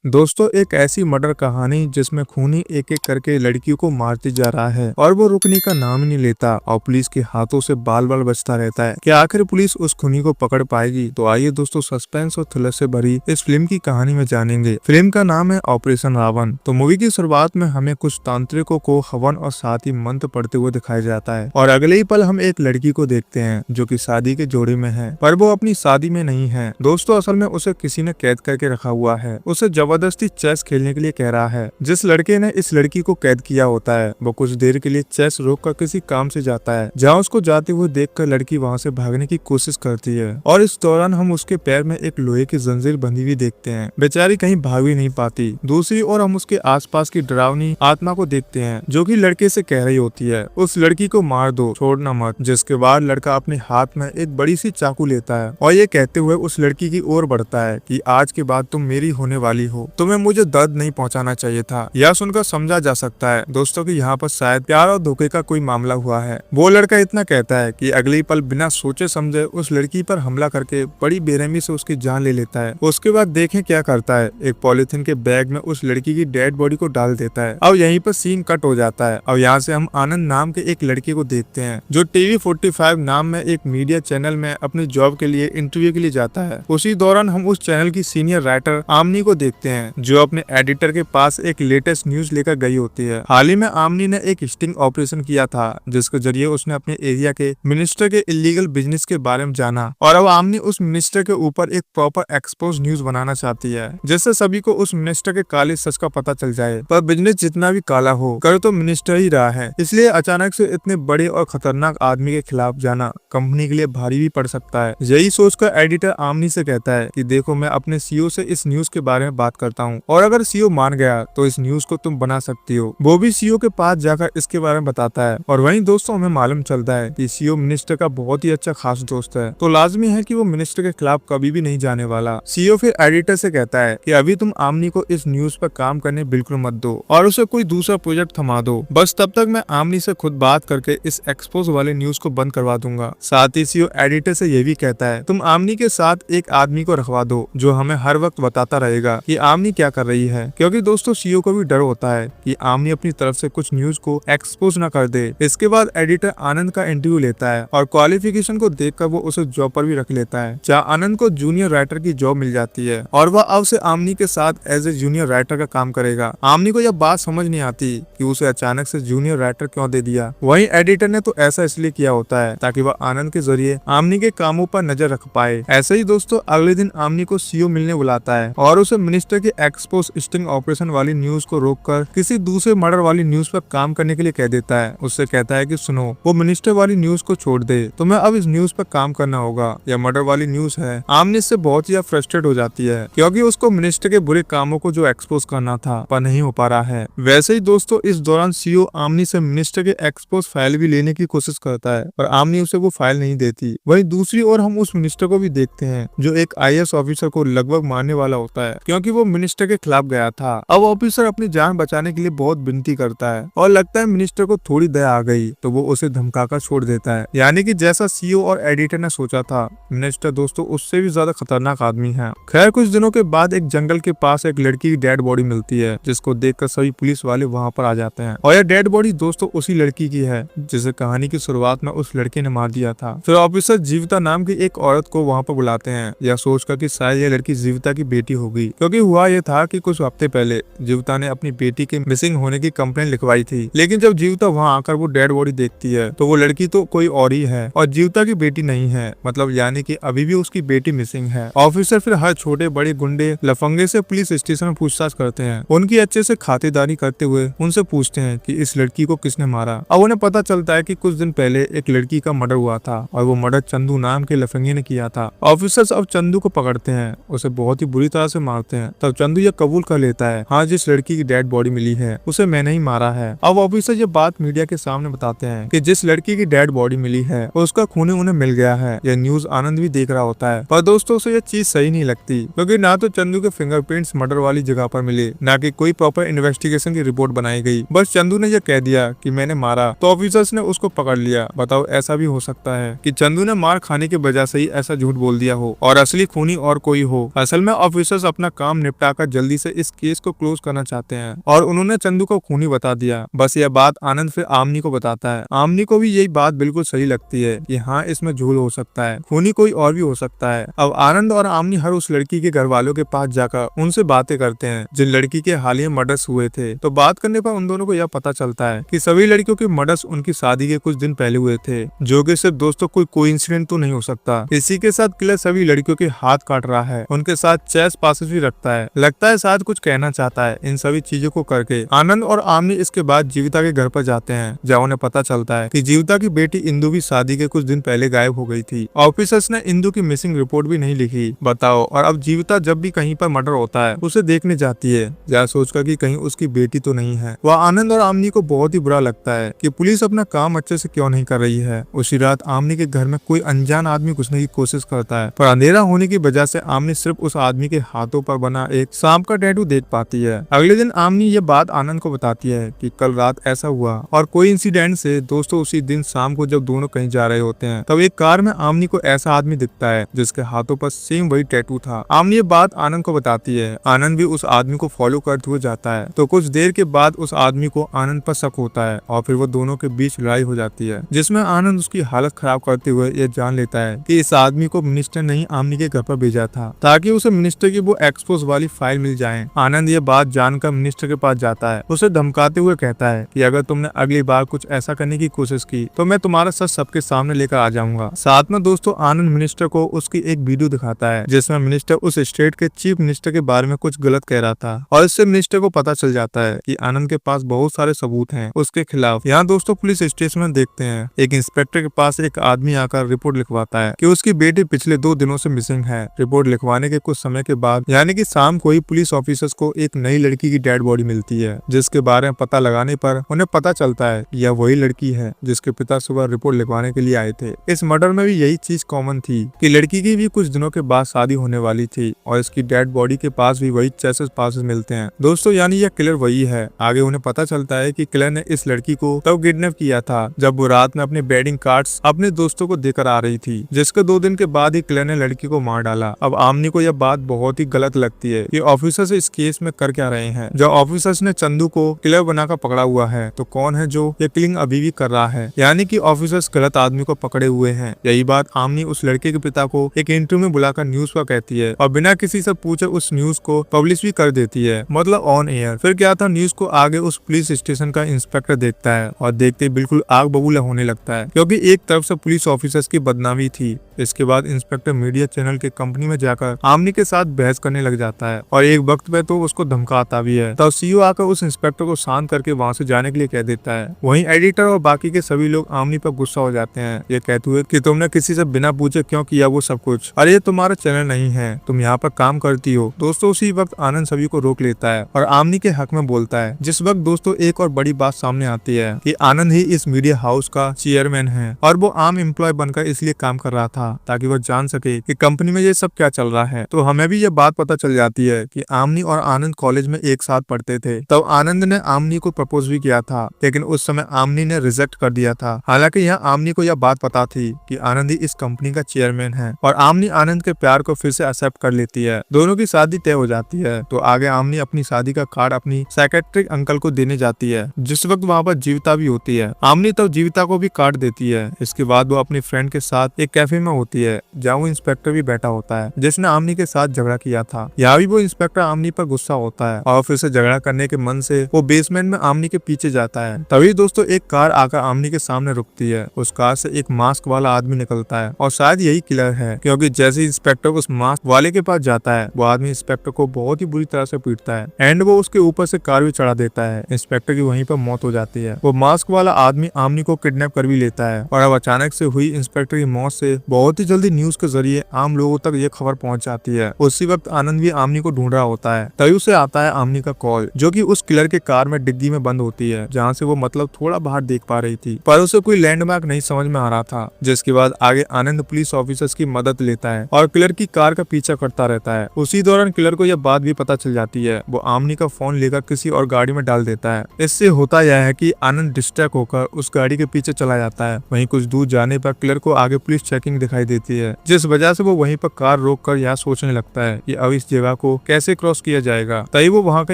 दोस्तों एक ऐसी मर्डर कहानी जिसमें खूनी एक एक करके लड़की को मारते जा रहा है और वो रुकने का नाम ही नहीं लेता और पुलिस के हाथों से बाल बाल बचता रहता है। क्या आखिर पुलिस उस खूनी को पकड़ पाएगी? तो आइए दोस्तों सस्पेंस और थ्रिलर से भरी इस फिल्म की कहानी में जानेंगे। फिल्म का नाम है ऑपरेशन रावण। तो मूवी की शुरुआत में हमें कुछ तांत्रिकों को हवन और साथ ही मंत्र पढ़ते हुए दिखाया जाता है और अगले ही पल हम एक लड़की को देखते हैं जो कि शादी के जोड़े में है, पर वो अपनी शादी में नहीं है। दोस्तों असल में उसे किसी ने कैद करके रखा हुआ है, उसे जबरदस्ती चेस खेलने के लिए कह रहा है। जिस लड़के ने इस लड़की को कैद किया होता है वो कुछ देर के लिए चेस रोककर किसी काम से जाता है, जहाँ उसको जाते हुए देखकर लड़की वहाँ से भागने की कोशिश करती है और इस दौरान हम उसके पैर में एक लोहे की जंजीर बंधी हुई देखते हैं। बेचारी कहीं भाग भी नहीं पाती। दूसरी ओर हम उसके आसपास की डरावनी आत्मा को देखते हैं जो कि लड़के से कह रही होती है उस लड़की को मार दो, छोड़ना मत। जिसके बाद लड़का अपने हाथ में एक बड़ी सी चाकू लेता है और ये कहते हुए उस लड़की की ओर बढ़ता है कि आज के बाद तुम मेरी होने वाली हो, तुम्हें मुझे दर्द नहीं पहुंचाना चाहिए था। यह सुनकर समझा जा सकता है दोस्तों कि यहाँ पर शायद प्यार और धोखे का कोई मामला हुआ है। वो लड़का इतना कहता है कि अगली पल बिना सोचे समझे उस लड़की पर हमला करके बड़ी बेरहमी से उसकी जान ले लेता है। उसके बाद देखें क्या करता है, एक पॉलिथीन के बैग में उस लड़की की डेड बॉडी को डाल देता है और यहीं पर सीन कट हो जाता है। और यहाँ से हम आनंद नाम के एक लड़के को देखते हैं जो टीवी 45 नाम में एक मीडिया चैनल में अपनी जॉब के लिए इंटरव्यू के लिए जाता है। उसी दौरान हम उस चैनल की सीनियर राइटर आमनी को देखते हैं जो अपने एडिटर के पास एक लेटेस्ट न्यूज लेकर गई होती है। हाल ही में आमनी ने एक स्टिंग ऑपरेशन किया था जिसके जरिए उसने अपने एरिया के मिनिस्टर के इलीगल बिजनेस के बारे में जाना और अब आमनी उस मिनिस्टर के ऊपर एक प्रॉपर एक्सपोज न्यूज बनाना चाहती है जिससे सभी को उस मिनिस्टर के काले सच का पता चल जाए। पर बिजनेस जितना भी काला हो कर तो मिनिस्टर ही रहा है, इसलिए अचानक से इतने बड़े और खतरनाक आदमी के खिलाफ जाना कंपनी के लिए भारी भी पड़ सकता है। यही सोचकर एडिटर आमनी से कहता है कि देखो मैं अपने सीईओ से इस न्यूज के बारे में बात करता हूँ और अगर सीईओ मान गया तो इस न्यूज को तुम बना सकती हो। वो भी सीईओ के पास जाकर इसके बारे में बताता है और वहीं दोस्तों हमें मालूम चलता है कि सीईओ मिनिस्टर का बहुत ही अच्छा खास दोस्त है, तो लाजमी है कि वो मिनिस्टर के खिलाफ कभी भी नहीं जाने वाला। सीईओ फिर एडिटर से कहता है कि अभी तुम आमनी को इस न्यूज पर काम करने बिल्कुल मत दो और उसे कोई दूसरा प्रोजेक्ट थमा दो, बस तब तक मैं आमनी से खुद बात करके इस एक्सपोज वाले न्यूज को बंद करवा दूंगा। साथ ही सीईओ एडिटर से ये भी कहता है तुम आमनी के साथ एक आदमी को रखवा दो जो हमें हर वक्त बताता रहेगा कि आमनी क्या कर रही है, क्योंकि दोस्तों सीईओ को भी डर होता है कि आमनी अपनी तरफ से कुछ न्यूज को एक्सपोज न कर दे। इसके बाद एडिटर आनंद का इंटरव्यू लेता है और क्वालिफिकेशन को देखकर वो उसे जॉब पर भी रख लेता है, जहाँ आनंद को जूनियर राइटर की जॉब मिल जाती है और वह अब से आमनी के साथ एज ए जूनियर राइटर का काम करेगा। आमनी को यह बात समझ नहीं आती कि उसे अचानक से जूनियर राइटर क्यों दे दिया। वहीं एडिटर ने तो ऐसा इसलिए किया होता है ताकि वह आनंद के जरिए आमनी के कामों पर नजर रख पाए। ऐसे ही दोस्तों अगले दिन आमनी को सीईओ मिलने बुलाता है और उसे मिनिस्टर के एक्सपोज स्टिंग ऑपरेशन वाली न्यूज को रोककर किसी दूसरे मर्डर वाली न्यूज पर काम करने के लिए कह देता है। उससे कहता है कि सुनो वो मिनिस्टर वाली न्यूज को छोड़ दे, तुम्हें अब इस न्यूज पर काम करना होगा, यह मर्डर वाली न्यूज है। आमनी इससे बहुत ही फ्रस्ट्रेट हो जाती है क्योंकि उसको मिनिस्टर के बुरे कामों को जो एक्सपोज करना था पर नहीं हो पा रहा है। वैसे ही दोस्तों इस दौरान सीईओ आमनी से मिनिस्टर के एक्सपोज फाइल भी लेने की कोशिश करता है पर आमनी उसे वो फाइल नहीं देती। वहीं दूसरी ओर हम उस मिनिस्टर को भी देखते हैं जो एक आईएएस ऑफिसर को लगभग मारने वाला होता है क्योंकि वो मिनिस्टर के खिलाफ गया था। अब ऑफिसर अपनी जान बचाने के लिए बहुत विनती करता है और लगता है मिनिस्टर को थोड़ी दया आ गई तो वो उसे धमकाकर छोड़ देता है। यानी कि जैसा सीईओ और एडिटर ने सोचा था, मिनिस्टर दोस्तों उससे भी ज्यादा खतरनाक आदमी है। खैर कुछ दिनों के बाद एक जंगल के पास एक लड़की की डेड बॉडी मिलती है जिसको देखकर सभी पुलिस वाले वहाँ पर आ जाते हैं और यह डेड बॉडी दोस्तों उसी लड़की की है जिसे कहानी की शुरुआत में उस लड़के ने मार दिया था। फिर ऑफिसर जीविता नाम की एक औरत को वहाँ पर बुलाते हैं यह सोचकर कि शायद यह लड़की जीविता की बेटी होगी, क्योंकि हुआ यह था कि कुछ हफ्ते पहले जीविता ने अपनी बेटी के मिसिंग होने की कंप्लेंट लिखवाई थी। लेकिन जब जीविता वहाँ आकर वो डेड बॉडी देखती है तो वो लड़की तो कोई और ही है और जीविता की बेटी नहीं है, मतलब यानी कि अभी भी उसकी बेटी मिसिंग है। ऑफिसर फिर हर छोटे बड़े गुंडे लफंगे से पुलिस स्टेशन में पूछताछ करते हैं, उनकी अच्छे से खातिरदारी करते हुए उनसे पूछते हैं कि इस लड़की को किसने मारा। अब उन्हें पता चलता है कि कुछ दिन पहले एक लड़की का मर्डर हुआ था और वो मर्डर चंदू नाम के लफंगे ने किया था। ऑफिसर्स अब चंदू को पकड़ते हैं, उसे बहुत ही बुरी तरह से मारते हैं। तब चंदू यह कबूल कर लेता है हाँ जिस लड़की की डेड बॉडी मिली है उसे मैंने ही मारा है। अब ऑफिसर ये बात मीडिया के सामने बताते हैं कि जिस लड़की की डेड बॉडी मिली है उसका खून उन्हें मिल गया है। यह न्यूज आनंद भी देख रहा होता है पर दोस्तों उसे यह चीज सही नहीं लगती क्योंकि ना तो चंदू के फिंगरप्रिंट्स मर्डर वाली जगह पर मिले ना कि कोई प्रॉपर इन्वेस्टिगेशन की रिपोर्ट बनाई गई। बस चंदू ने यह कह दिया कि मैंने मारा तो ऑफिसर्स ने उसको पकड़ लिया। बताओ ऐसा भी हो सकता है कि चंदू ने मार खाने की वजह से ही ऐसा झूठ बोल दिया हो और असली खूनी और कोई हो। असल में ऑफिसर्स अपना काम निपटा कर जल्दी से इस केस को क्लोज करना चाहते हैं और उन्होंने चंदू को खूनी बता दिया। बस यह बात आनंद फिर आमनी को बताता है। आमनी को भी यही बात बिल्कुल सही लगती है कि हाँ, इसमें झूल हो सकता है, खूनी कोई और भी हो सकता है। अब आनंद और आमनी हर उस लड़की के घर वालों के पास जाकर उनसे बातें करते हैं जिन लड़की के हालिया मर्डर्स हुए थे। तो बात करने पर उन दोनों को यह पता चलता है कि सभी लड़कियों के मर्डर्स उनकी शादी के कुछ दिन पहले हुए थे, जो कि सिर्फ दोस्तों कोई इंसिडेंट तो नहीं हो सकता। इसी के साथ किलर सभी लड़कियों के हाथ काट रहा है, उनके साथ चेस पासेस भी रखता है। लगता है शायद कुछ कहना चाहता है। इन सभी चीजों को करके आनंद और आमनी इसके बाद जीविता के घर पर जाते हैं, जहाँ उन्हें पता चलता है कि जीविता की बेटी इंदु भी शादी के कुछ दिन पहले गायब हो गई थी। ऑफिसर्स ने इंदु की मिसिंग रिपोर्ट भी नहीं लिखी, बताओ। और अब जीविता जब भी कहीं पर मर्डर होता है उसे देखने जाती है, यह सोचकर कि कहीं उसकी बेटी तो नहीं है। वह आनंद और आमनी को बहुत ही बुरा लगता है कि पुलिस अपना काम अच्छे से क्यों नहीं कर रही है। उसी रात आमनी के घर में कोई अनजान आदमी घुसने की कोशिश करता है, पर अंधेरा होने की वजह से आमनी सिर्फ उस आदमी के हाथों पर बना एक सांप का टैटू देख पाती है। अगले दिन आमनी ये बात आनंद को बताती है कि कल रात ऐसा हुआ और कोई इंसिडेंट से दोस्तों उसी दिन शाम को जब दोनों कहीं जा रहे होते हैं तब एक कार में आमनी को ऐसा आदमी दिखता है जिसके हाथों पर सेम वही टैटू था। आमनी ये बात आनंद को बताती है। आनंद भी उस आदमी को फॉलो करते हुए जाता है। तो कुछ देर के बाद उस आदमी को आनंद पर शक होता है और फिर वो दोनों के बीच लड़ाई हो जाती है, जिसमें आनंद उसकी हालत खराब करते हुए ये जान लेता है कि इस आदमी को मिनिस्टर ने ही आमनी के घर पर भेजा था ताकि उसे मिनिस्टर की वो एक्सपोज वाली फाइल मिल जाए। आनंद ये बात जानकर मिनिस्टर के पास जाता है, उसे धमकाते हुए कहता है कि अगर तुमने अगली बार कुछ ऐसा करने की कोशिश की तो मैं तुम्हारा सच सबके सामने लेकर आ जाऊंगा। साथ में दोस्तों आनंद मिनिस्टर को उसकी एक वीडियो दिखाता है जिसमें मिनिस्टर उस स्टेट के चीफ मिनिस्टर के बारे में कुछ गलत कह रहा था और इससे मिनिस्टर को पता चल जाता है कि आनंद के पास बहुत सारे सबूत हैं उसके खिलाफ। यहाँ दोस्तों पुलिस स्टेशन में देखते हैं एक इंस्पेक्टर के पास एक आदमी आकर रिपोर्ट लिखवाता है कि उसकी बेटी पिछले 2 दिनों से मिसिंग है। रिपोर्ट लिखवाने के कुछ समय के बाद यानी कि शाम को ही पुलिस ऑफिसर्स को एक नई लड़की की डेड बॉडी मिलती है, जिसके बारे में पता लगाने पर उन्हें पता चलता है कि यह वही लड़की है जिसके पिता सुबह रिपोर्ट लिखवाने के लिए आए थे। इस मर्डर में भी यही चीज कॉमन थी कि लड़की की भी कुछ दिनों के बाद शादी होने वाली थी और इसकी डेड बॉडी के पास भी वही चेसेस पासेस मिलते हैं। दोस्तों यानी यह किलर वही है। आगे उन्हें पता चलता है कि किलर ने इस लड़की को तब किडनैप किया था जब वो रात में अपने बेडिंग कार्ड्स अपने दोस्तों को देकर आ रही थी, जिसके 2 दिन के बाद ही किलर ने लड़की को मार डाला। अब आमनी को यह बात बहुत ही गलत लगती है कि ऑफिसर्स इस केस में कर क्या रहे हैं। जब ऑफिसर्स ने चंदू को किलर बनाकर पकड़ा हुआ है तो कौन है जो ये किलिंग अभी भी कर रहा है, यानी कि ऑफिसर्स गलत आदमी को पकड़े हुए हैं। यही बात आमनी उस लड़के के पिता को एक इंटरव्यू में बुलाकर न्यूज पर कहती है और बिना किसी से पूछे उस न्यूज को पब्लिश भी कर देती है, मतलब ऑन एयर। फिर क्या था, न्यूज को आगे उस पुलिस स्टेशन का इंस्पेक्टर देखता है और देखते बिल्कुल आग बबूला होने लगता है क्योंकि एक तरफ से पुलिस ऑफिसर्स की बदनामी थी। इसके बाद इंस्पेक्टर मीडिया चैनल के कंपनी में जाकर आमनी के साथ बहस करने लग जाता है और एक वक्त पे तो उसको धमकाता भी है। तब सीईओ आकर उस इंस्पेक्टर को शांत करके वहां से जाने के लिए कह देता है। वहीं एडिटर और बाकी के सभी लोग आमनी पर गुस्सा हो जाते हैं, ये कहते हुए कि तुमने किसी से बिना पूछे क्यों किया वो सब कुछ, अरे ये तुम्हारा चैनल नहीं है, तुम यहाँ पर काम करती हो। दोस्तों उसी वक्त आनंद सभी को रोक लेता है और आमनी के हक में बोलता है। जिस वक्त दोस्तों एक और बड़ी बात सामने आती है कि आनंद ही इस मीडिया हाउस का चेयरमैन है और वो आम एम्प्लॉय बनकर इसलिए काम कर रहा था ताकि वो जान सके कि कंपनी में ये सब क्या चल रहा है। तो हमें भी ये बात पता चल जाती है कि आमनी और आनंद कॉलेज में एक साथ पढ़ते थे। तब आनंद ने आमनी को प्रपोज भी किया था, लेकिन उस समय आमनी ने रिजेक्ट कर दिया था। हालांकि यहाँ आमनी को यह बात पता थी कि आनंद ही इस कंपनी का चेयरमैन है और आमनी आनंद के प्यार को फिर से एक्सेप्ट कर लेती है। दोनों की शादी तय हो जाती है। तो आगे आमनी अपनी शादी का कार्ड अपनी साइकेट्रिक अंकल को देने जाती है, जिस वक्त वहाँ पर जीविता भी होती है। आमनी तब जीविता को भी कार्ड देती है। इसके बाद वो अपनी फ्रेंड के साथ एक कैफे में होती है जहाँ वो इंस्पेक्टर भी बैठा होता है जिसने आमनी के साथ झगड़ा किया था। यहाँ भी वो इंस्पेक्टर आमनी पर गुस्सा होता है और फिर से झगड़ा करने के मन से वो बेसमेंट में आमनी के पीछे जाता है। तभी दोस्तों एक कार आकर आमनी के सामने रुकती है। उस कार से एक मास्क वाला आदमी निकलता है और शायद यही किलर है, क्योंकि जैसे इंस्पेक्टर उस मास्क वाले के पास जाता है वो आदमी इंस्पेक्टर को बहुत ही बुरी तरह से पीटता है एंड वो उसके ऊपर से कार भी चढ़ा देता है। इंस्पेक्टर की वहीं पर मौत हो जाती है। वो मास्क वाला आदमी आमनी को किडनैप कर भी लेता है और अब अचानक से हुई इंस्पेक्टर की मौत से बहुत ही जल्दी न्यूज के जरिए आम लोगों तक ये खबर पहुंच जाती है। उसी वक्त आनंद भी आमनी को ढूंढ रहा होता है। तभी उसे आता है आमनी का कॉल, जो कि उस किलर के कार में डिग्गी में बंद होती है, जहाँ से वो मतलब थोड़ा बाहर देख पा रही थी, पर उसे कोई लैंडमार्क नहीं समझ में आ रहा था। जिसके बाद आगे आनंद पुलिस ऑफिसर्स की मदद लेता है और किलर की कार का पीछा करता रहता है। उसी दौरान किलर को यह बात भी पता चल जाती है। वो आमनी का फोन लेकर किसी और गाड़ी में डाल देता है। इससे होता यह है कि आनंद डिस्ट्रैक्ट होकर उस गाड़ी के पीछे चला जाता है। वहीं कुछ दूर जाने पर किलर को आगे पुलिस चेकिंग दिखाई देती है, जिस वजह से वो वहीं पर कार रोक कर यह सोचने लगता है कि अब इस जगह को कैसे क्रॉस किया जाएगा। तभी वो वहाँ का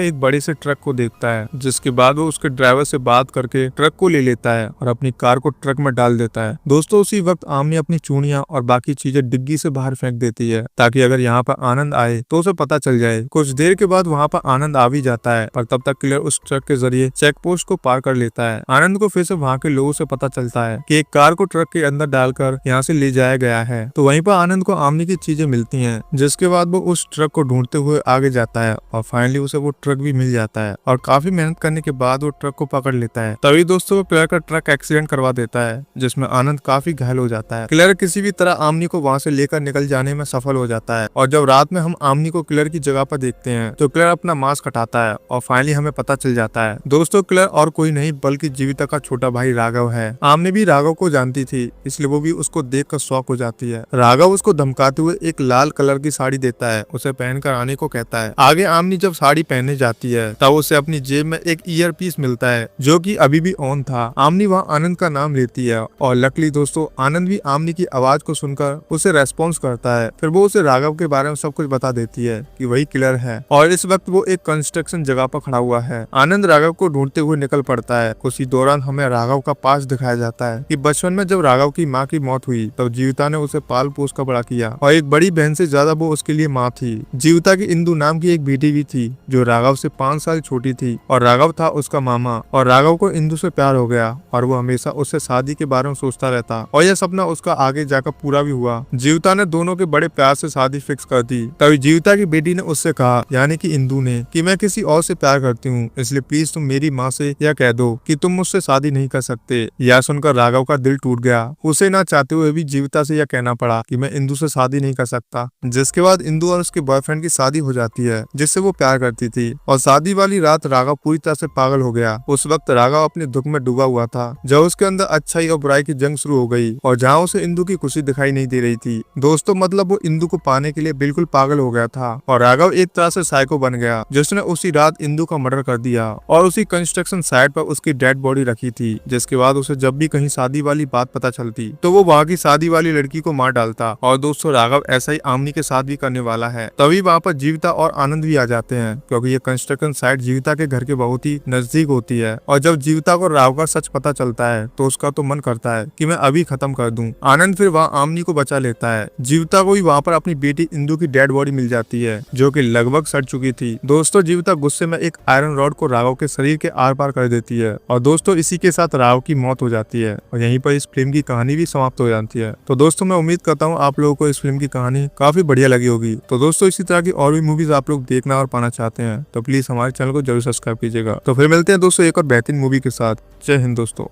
एक बड़े से ट्रक को देखता है, जिसके बाद वो उसके ड्राइवर से बात करके ट्रक को ले लेता है और अपनी कार को ट्रक में डाल देता है। दोस्तों उसी वक्त आमनी अपनी चूड़ियां और बाकी चीजें डिग्गी से बाहर फेंक देती है, ताकि अगर यहाँ पर आनंद आए तो उसे पता चल जाए। कुछ देर के बाद वहाँ पर आनंद आ भी जाता है, पर तब तक किलर उस ट्रक के जरिए चेक पोस्ट को पार कर लेता है। आनंद को फिर से वहाँ के लोगों से पता चलता है कि एक कार को ट्रक के अंदर डालकर यहाँ से ले जाया गया है। तो वहीं पर आनंद को आमनी की चीजें मिलती हैं, जिसके बाद वो उस ट्रक को ढूंढते हुए आगे जाता है और फाइनली उसे वो ट्रक भी मिल जाता है और काफी मेहनत करने के बाद वो ट्रक को पकड़ लेता है। तभी दोस्तों वो किलर का ट्रक एक्सीडेंट करवा देता है, जिसमें आनंद काफी घायल हो जाता है। किलर किसी भी तरह आमनी को वहाँ से लेकर निकल जाने में सफल हो जाता है और जब रात में हम आमनी को किलर की जगह पर देखते हैं तो किलर अपना मास्क हटाता है और फाइनली हमें पता चल जाता है दोस्तों किलर और कोई नहीं बल्कि जीविता का छोटा भाई राघव है। आमनी भी राघव को जानती थी, इसलिए वो भी उसको देखकर शॉक हो जाती है। राघव उसको धमकाते हुए एक लाल कलर की साड़ी देता है, उसे पहनकर आने को कहता है। आगे आमनी जब साड़ी पहनने जाती है तब उसे अपनी जेब में एक ईयर पीस मिलता है, जो कि अभी भी ऑन था। आमनी वहाँ आनंद का नाम लेती है और लकली दोस्तों आनंद भी आमनी की आवाज को सुनकर उसे रेस्पॉन्स करता है। फिर वो उसे राघव के बारे में सब कुछ बता देती है कि वही किलर है और इस वक्त वो एक कंस्ट्रक्शन जगह पर खड़ा हुआ है। आनंद राघव को ढूंढते हुए निकल पड़ता है। उसी दौरान हमें राघव का पास दिखाया जाता है कि बचपन में जब राघव की माँ की मौत हुई तब जीविता ने उसे पाल पोस कर बड़ा किया और एक बड़ी बहन से ज्यादा वो उसके लिए माँ थी। जीविता की इंदु नाम की एक बेटी भी थी जो राघव से 5 साल छोटी थी और राघव था उसका मामा। और राघव को इंदु से प्यार हो गया और वो हमेशा उससे शादी के बारे में सोचता रहता और यह सपना उसका आगे जाकर पूरा भी हुआ। जीविता ने दोनों के बड़े प्यार से शादी फिक्स कर दी। तभी जीविता की बेटी ने उससे कहा, यानी कि इंदु ने, कि मैं किसी और से प्यार करती हूँ, इसलिए प्लीज तुम मेरी माँ से यह कह दो कि तुम मुझसे शादी नहीं कर सकते। यह सुनकर राघव का दिल टूट गया। उसे ना चाहते हुए भी जीविता से यह कहना पड़ा कि मैं इंदु से शादी नहीं कर सकता। जिसके बाद इंदु और उसके बॉयफ्रेंड की शादी हो जाती है, जिससे वो प्यार करती थी। और शादी वाली रात राघव पूरी तरह से पागल हो गया। उस वक्त राघव अपने दुख में डूबा हुआ था, जब उसके अंदर अच्छाई और बुराई की जंग शुरू हो गई और जहाँ उसे इंदु की खुशी दिखाई नहीं दे रही थी। दोस्तों मतलब वो इंदु को पाने के लिए बिल्कुल पागल हो गया था और राघव एक तरह से साइको बन गया, जिसने उसी रात इंदु का मर्डर कर दिया और उसी कंस्ट्रक्शन साइट पर उसकी डेड बॉडी रखी थी। जिसके बाद उसे जब भी कहीं शादी वाली बात पता चलती तो वो वहाँ की शादी वाली लड़की को मार डालता। और दोस्तों राघव ऐसा ही आमनी के साथ भी करने वाला है। तभी वहाँ पर जीविता और आनंद भी आ जाते हैं, क्योंकि ये कंस्ट्रक्शन साइट जीविता के घर के बहुत ही नजदीक होती है। और जब जीविता को राघव का सच पता चलता है तो उसका तो मन करता है कि मैं अभी खत्म कर दूं। आनंद फिर वहाँ आमनी को बचा लेता है। जीविता को भी वहाँ पर अपनी बेटी इंदु की डेड बॉडी मिल जाती है, जो कि लगभग सड़ चुकी थी। दोस्तों जीविता गुस्से में एक आयरन रॉड को राघव के शरीर के आर पार कर देती है और दोस्तों इसी के साथ राघव की मौत हो जाती है और यहीं पर इस फिल्म की कहानी भी समाप्त हो जाती है। तो दोस्तों मैं उम्मीद करता हूँ आप लोगों को इस फिल्म की कहानी काफी बढ़िया लगी होगी। तो दोस्तों इसी तरह की और भी मूवीज आप लोग देखना और पाना चाहते हैं तो प्लीज हमारे चैनल को जरूर सब्सक्राइब कीजिएगा। तो फिर मिलते हैं दोस्तों एक और बेहतरीन मूवी के साथ। जय हिंद दोस्तों।